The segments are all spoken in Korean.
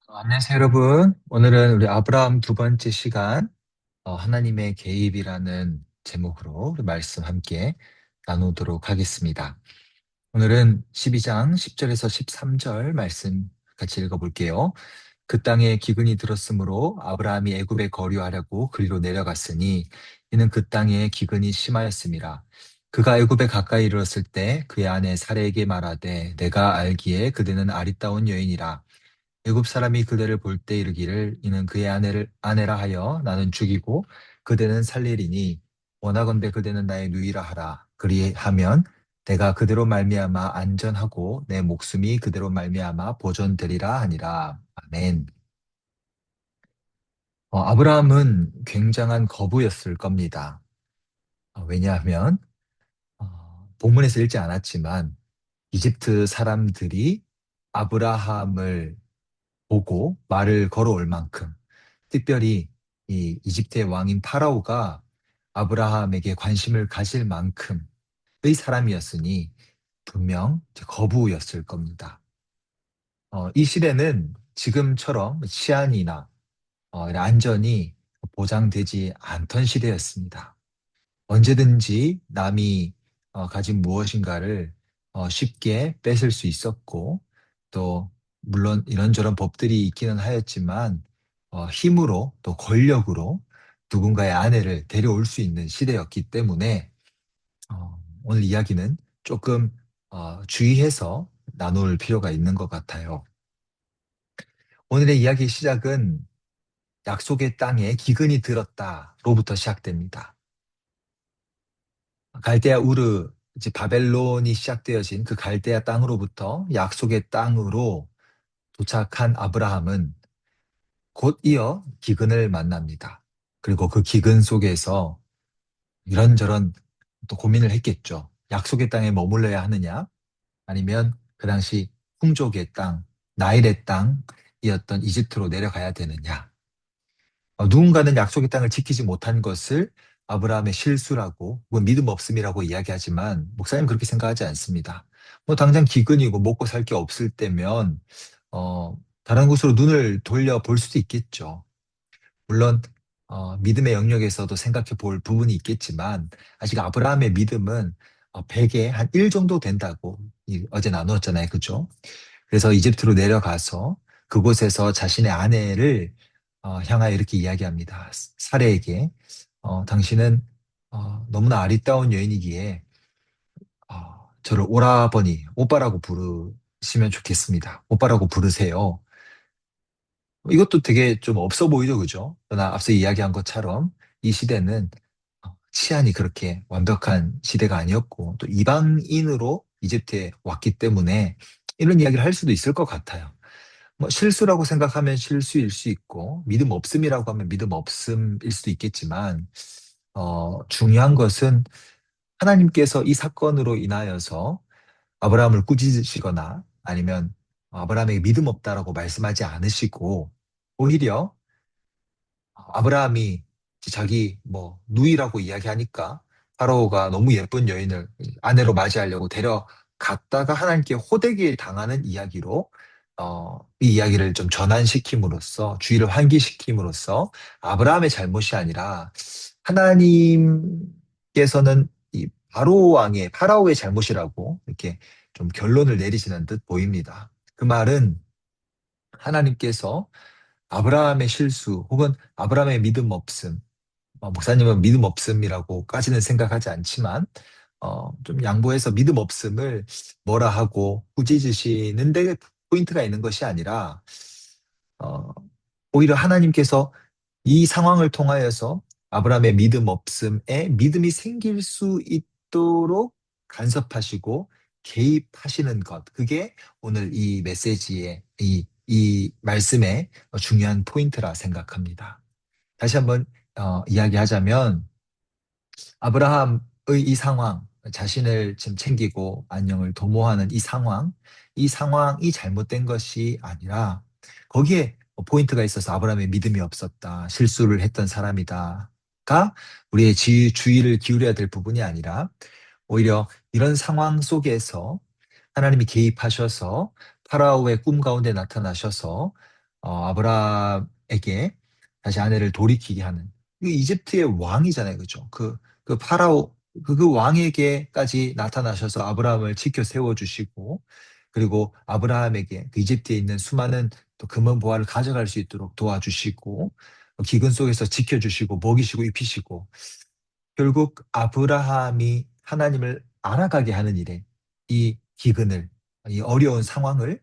안녕하세요, 여러분. 오늘은 우리 아브라함 두 번째 시간, 하나님의 개입이라는 제목으로 우리 말씀 함께 나누도록 하겠습니다. 오늘은 12장 10절에서 13절 말씀 같이 읽어볼게요. 그 땅에 기근이 들었으므로 아브라함이 애굽에 거류하려고 그리로 내려갔으니 이는 그 땅에 기근이 심하였음이라. 그가 애굽에 가까이 이르렀을 때 그의 아내 사레에게 말하되 내가 알기에 그대는 아리따운 여인이라. 애굽 사람이 그대를 볼 때 이르기를 이는 그의 아내라 하여 나는 죽이고 그대는 살리리니 원하건대 그대는 나의 누이라 하라. 그리하면 내가 그대로 말미암아 안전하고 내 목숨이 그대로 말미암아 보존되리라 하니라. 아멘. 아브라함은 굉장한 거부였을 겁니다. 왜냐하면 본문에서 읽지 않았지만 이집트 사람들이 아브라함을 보고 말을 걸어올 만큼, 특별히 이 이집트의 왕인 파라오가 아브라함에게 관심을 가질 만큼의 사람이었으니 분명 거부였을 겁니다. 이 시대는 지금처럼 치안이나 안전이 보장되지 않던 시대였습니다. 언제든지 남이 가진 무엇인가를 쉽게 뺏을 수 있었고, 또 물론 이런저런 법들이 있기는 하였지만 힘으로 또 권력으로 누군가의 아내를 데려올 수 있는 시대였기 때문에 오늘 이야기는 조금 주의해서 나눌 필요가 있는 것 같아요. 오늘의 이야기 시작은 약속의 땅에 기근이 들었다로부터 시작됩니다. 갈대아 우르, 이제 바벨론이 시작되어진 그 갈대아 땅으로부터 약속의 땅으로 도착한 아브라함은 곧 이어 기근을 만납니다. 그리고 그 기근 속에서 이런저런 또 고민을 했겠죠. 약속의 땅에 머물러야 하느냐? 아니면 그 당시 풍족의 땅, 나일의 땅이었던 이집트로 내려가야 되느냐? 누군가는 약속의 땅을 지키지 못한 것을 아브라함의 실수라고, 뭐 믿음 없음이라고 이야기하지만 목사님 그렇게 생각하지 않습니다. 뭐 당장 기근이고 먹고 살 게 없을 때면 다른 곳으로 눈을 돌려 볼 수도 있겠죠. 물론 믿음의 영역에서도 생각해 볼 부분이 있겠지만 아직 아브라함의 믿음은 100에 한 1 정도 된다고 어제 나누었잖아요. 그죠? 그래서 이집트로 내려가서 그곳에서 자신의 아내를 향하여 이렇게 이야기합니다. 사레에게 당신은 너무나 아리따운 여인이기에 저를 오라버니, 오빠라고 부르시면 좋겠습니다. 오빠라고 부르세요. 이것도 되게 좀 없어 보이죠, 그죠? 그러나 앞서 이야기한 것처럼 이 시대는 치안이 그렇게 완벽한 시대가 아니었고 또 이방인으로 이집트에 왔기 때문에 이런 이야기를 할 수도 있을 것 같아요. 뭐 실수라고 생각하면 실수일 수 있고 믿음 없음이라고 하면 믿음 없음일 수도 있겠지만 중요한 것은 하나님께서 이 사건으로 인하여서 아브라함을 꾸짖으시거나 아니면 아브라함에게 믿음 없다라고 말씀하지 않으시고 오히려 아브라함이 자기 뭐 누이라고 이야기하니까 파라오가 너무 예쁜 여인을 아내로 맞이하려고 데려갔다가 하나님께 호되게 당하는 이야기로 이 이야기를 좀 전환시킴으로써 주의를 환기시킴으로써 아브라함의 잘못이 아니라 하나님께서는 이 바로 왕의 파라오의 잘못이라고 이렇게 좀 결론을 내리시는 듯 보입니다. 그 말은 하나님께서 아브라함의 실수 혹은 아브라함의 믿음 없음, 목사님은 믿음 없음이라고까지는 생각하지 않지만, 좀 양보해서 믿음 없음을 뭐라 하고 꾸짖으시는 데 포인트가 있는 것이 아니라, 어, 오히려 하나님께서 이 상황을 통하여서 아브라함의 믿음 없음에 믿음이 생길 수 있도록 간섭하시고 개입하시는 것. 그게 오늘 이 메시지의 이 말씀의 중요한 포인트라 생각합니다. 다시 한번 이야기하자면 아브라함의 이 상황, 자신을 지금 챙기고 안녕을 도모하는 이 상황이 잘못된 것이 아니라 거기에 포인트가 있어서 아브라함의 믿음이 없었다, 실수를 했던 사람이다가 우리의 주의를 기울여야 될 부분이 아니라 오히려 이런 상황 속에서 하나님이 개입하셔서 파라오의 꿈 가운데 나타나셔서 아브라함에게 다시 아내를 돌이키게 하는 이 이집트의 왕이잖아요, 그죠? 그 파라오 그 왕에게까지 나타나셔서 아브라함을 지켜 세워주시고 그리고 아브라함에게 그 이집트에 있는 수많은 또 금은 보화를 가져갈 수 있도록 도와주시고 기근 속에서 지켜주시고 먹이시고 입히시고 결국 아브라함이 하나님을 알아가게 하는 일에 이 기근을, 이 어려운 상황을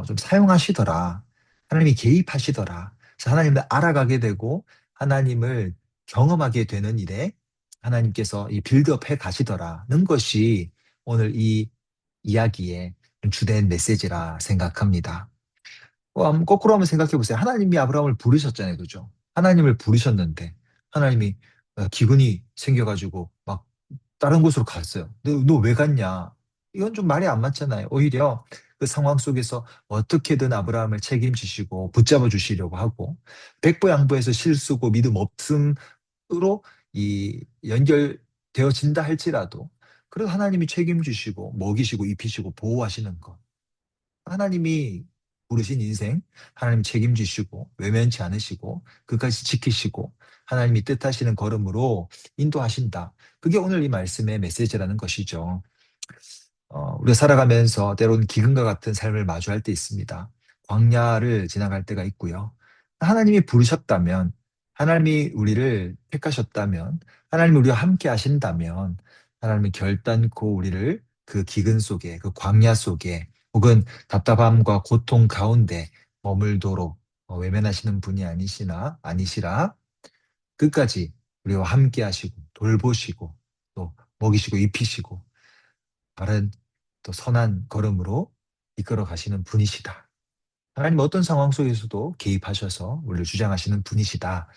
좀 사용하시더라. 하나님이 개입하시더라. 그래서 하나님을 알아가게 되고 하나님을 경험하게 되는 일에 하나님께서 이 빌드업 해 가시더라는 것이 오늘 이 이야기의 주된 메시지라 생각합니다. 거꾸로 한번 생각해 보세요. 하나님이 아브라함을 부르셨잖아요. 그죠? 하나님을 부르셨는데, 하나님이 기근이 생겨가지고 막 다른 곳으로 갔어요. 너 왜 갔냐? 이건 좀 말이 안 맞잖아요. 오히려 그 상황 속에서 어떻게든 아브라함을 책임지시고 붙잡아 주시려고 하고, 백보양보해서 실수고 믿음 없음으로 이 연결되어진다 할지라도, 그래도 하나님이 책임지시고, 먹이시고, 입히시고, 보호하시는 것. 하나님이 부르신 인생, 하나님 책임지시고, 외면치 않으시고, 그까지 지키시고, 하나님이 뜻하시는 걸음으로 인도하신다. 그게 오늘 이 말씀의 메시지라는 것이죠. 우리가 살아가면서 때로는 기근과 같은 삶을 마주할 때 있습니다. 광야를 지나갈 때가 있고요. 하나님이 부르셨다면, 하나님이 우리를 택하셨다면, 하나님이 우리와 함께 하신다면, 하나님이 결단코 우리를 그 기근 속에, 그 광야 속에, 혹은 답답함과 고통 가운데 머물도록 외면하시는 분이 아니시라 끝까지 우리와 함께 하시고, 돌보시고, 또 먹이시고, 입히시고, 바른 또 선한 걸음으로 이끌어 가시는 분이시다. 하나님 어떤 상황 속에서도 개입하셔서 우리를 주장하시는 분이시다.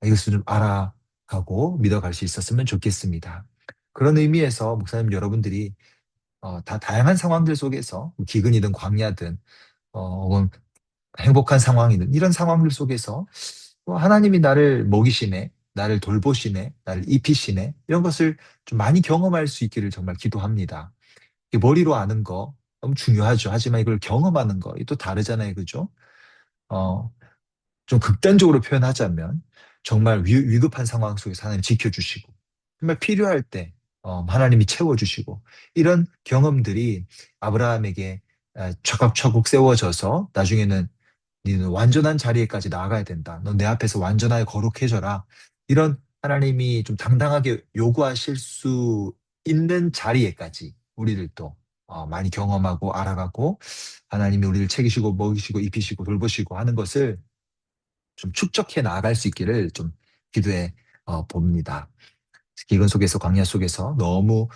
이것을 좀 알아가고 믿어갈 수 있었으면 좋겠습니다. 그런 의미에서 목사님 여러분들이 다 다양한 상황들 속에서 기근이든 광야든 혹은 행복한 상황이든 이런 상황들 속에서 하나님이 나를 먹이시네, 나를 돌보시네, 나를 입히시네 이런 것을 좀 많이 경험할 수 있기를 정말 기도합니다. 이 머리로 아는 거 너무 중요하죠. 하지만 이걸 경험하는 거, 또 다르잖아요. 그죠? 어, 좀 극단적으로 표현하자면, 정말 위급한 상황 속에서 하나님 지켜주시고, 정말 필요할 때, 하나님이 채워주시고, 이런 경험들이 아브라함에게 차곡차곡 세워져서 나중에는 너는 완전한 자리에까지 나아가야 된다. 넌 내 앞에서 완전하게 거룩해져라. 이런 하나님이 좀 당당하게 요구하실 수 있는 자리에까지 우리를 또 많이 경험하고 알아가고 하나님이 우리를 챙기시고 먹이시고 입히시고 돌보시고 하는 것을 좀 축적해 나아갈 수 있기를 좀 기도해 봅니다. 기근 속에서 광야 속에서 너무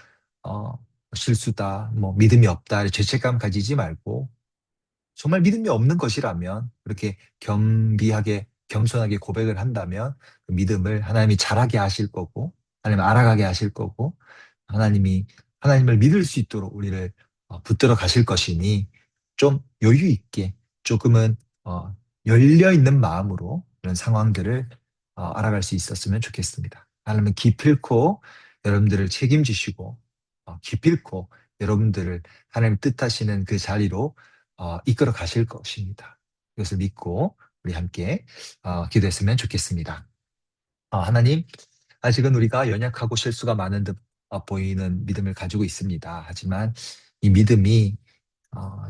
어, 실수다, 뭐 믿음이 없다, 죄책감 가지지 말고 정말 믿음이 없는 것이라면 그렇게 겸비하게 겸손하게 고백을 한다면 그 믿음을 하나님이 잘하게 하실 거고 하나님 알아가게 하실 거고 하나님이 하나님을 믿을 수 있도록 우리를 붙들어 가실 것이니 좀 여유 있게 조금은 열려 있는 마음으로 이런 상황들을 알아갈 수 있었으면 좋겠습니다. 하나님은 기필코 여러분들을 책임지시고 기필코 여러분들을 하나님 뜻하시는 그 자리로 이끌어 가실 것입니다. 이것을 믿고 우리 함께 기도했으면 좋겠습니다. 하나님, 아직은 우리가 연약하고 실수가 많은 듯 보이는 믿음을 가지고 있습니다. 하지만 이 믿음이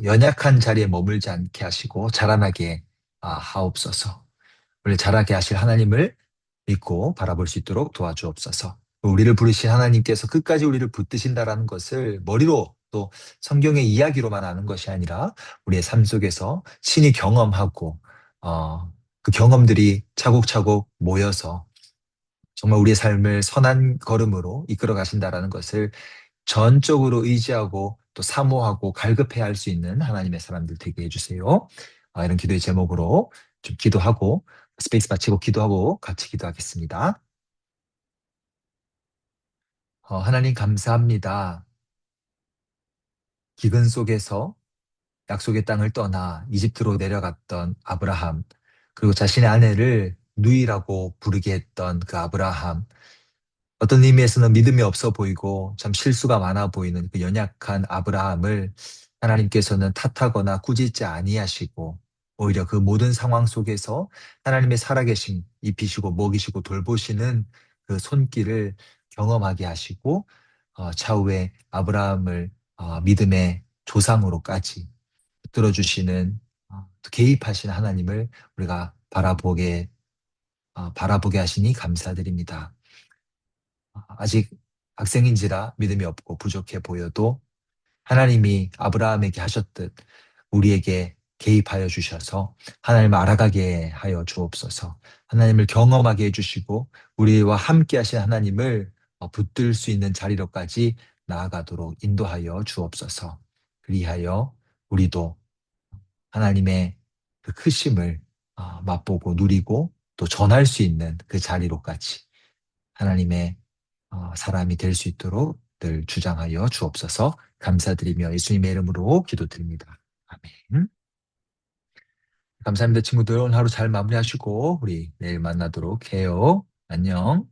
연약한 자리에 머물지 않게 하시고 자라나게 하옵소서. 우리를 자라게 하실 하나님을 믿고 바라볼 수 있도록 도와주옵소서. 우리를 부르신 하나님께서 끝까지 우리를 붙드신다라는 것을 머리로 또 성경의 이야기로만 아는 것이 아니라 우리의 삶 속에서 친히 경험하고 그 경험들이 차곡차곡 모여서 정말 우리의 삶을 선한 걸음으로 이끌어 가신다라는 것을 전적으로 의지하고 또 사모하고 갈급해야 할 수 있는 하나님의 사람들 되게 해주세요. 이런 기도의 제목으로 좀 기도하고 스페이스 마치고 기도하고 같이 기도하겠습니다. 하나님 감사합니다. 기근 속에서 약속의 땅을 떠나 이집트로 내려갔던 아브라함, 그리고 자신의 아내를 누이라고 부르게 했던 그 아브라함, 어떤 의미에서는 믿음이 없어 보이고 참 실수가 많아 보이는 그 연약한 아브라함을 하나님께서는 탓하거나 꾸짖지 아니하시고 오히려 그 모든 상황 속에서 하나님의 살아계심, 입히시고 먹이시고 돌보시는 그 손길을 경험하게 하시고 차후에 아브라함을 믿음의 조상으로까지 붙들어주시는 개입하신 하나님을 우리가 바라보게 하시니 감사드립니다. 아직 학생인지라 믿음이 없고 부족해 보여도 하나님이 아브라함에게 하셨듯 우리에게 개입하여 주셔서 하나님을 알아가게 하여 주옵소서. 하나님을 경험하게 해주시고 우리와 함께 하신 하나님을 붙들 수 있는 자리로까지 나아가도록 인도하여 주옵소서. 그리하여 우리도 하나님의 그 크심을 맛보고 누리고 또 전할 수 있는 그 자리로까지 하나님의 사람이 될 수 있도록 늘 주장하여 주옵소서. 감사드리며 예수님의 이름으로 기도드립니다. 아멘. 감사합니다, 친구들. 오늘 하루 잘 마무리하시고 우리 내일 만나도록 해요. 안녕.